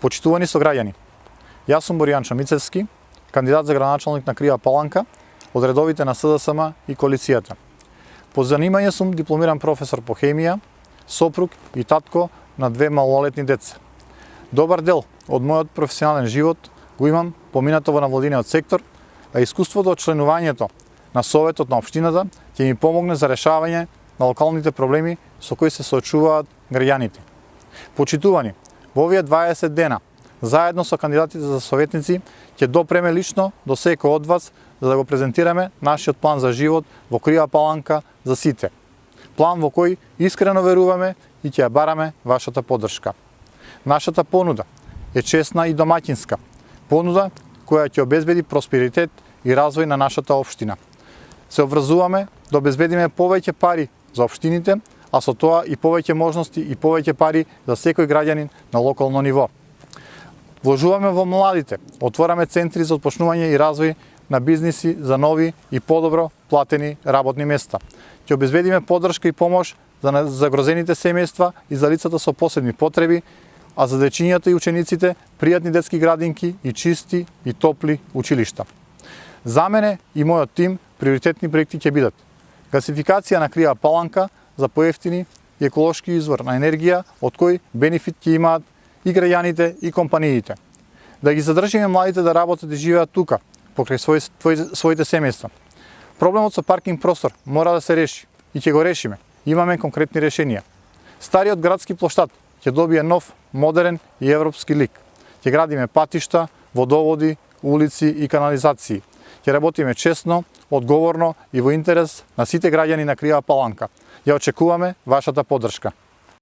Почитувани сограѓани, јас сум Боријан Мицевски, кандидат за градоначалник на Крива Паланка, од редовите на СДСМ и коалицијата. По занимање сум дипломиран професор по хемија, сопруг и татко на 2 малолетни деца. Добар дел од мојот професионален живот го имам поминато во навладиниот сектор, а искуството од членувањето на Советот на општината ќе ми помогне за решавање на локалните проблеми со кои се соочуваат граѓаните. Почитувани, во овие 20 дена, заедно со кандидатите за советници, ќе допреме лично до секој од вас за да го презентираме нашиот план за живот во Крива Паланка за сите. План во кој искрено веруваме и ќе ја бараме вашата поддршка. Нашата понуда е честна и домаќинска. Понуда која ќе обезбеди просперитет и развој на нашата општина. Се обврзуваме да обезбедиме повеќе пари за општините, а со тоа и повеќе можности и повеќе пари за секој граѓанин на локално ниво. Вложуваме во младите, отвораме центри за отпочнување и развој на бизниси за нови и подобро платени работни места. Ќе обезбедиме поддршка и помош за загрозените семејства и за лицата со посебни потреби, а за дечињата и учениците пријатни детски градинки и чисти и топли училишта. За мене и мојот тим приоритетни проекти ќе бидат гасификација на Крива Паланка за поевтини и еколошки извор на енергија, од кој бенефит ќе имаат и граѓаните и компаниите. Да ги задржиме младите да работат и живеат тука, покрај своите семејства. Проблемот со паркинг простор мора да се реши и ќе го решиме. Имаме конкретни решенија. Стариот градски плоштад ќе добие нов, модерен и европски лик. Ќе градиме патишта, водоводи, улици и канализации. Ќе работиме честно, одговорно и во интерес на сите граѓани на Крива Паланка. Ја очекуваме вашата поддршка.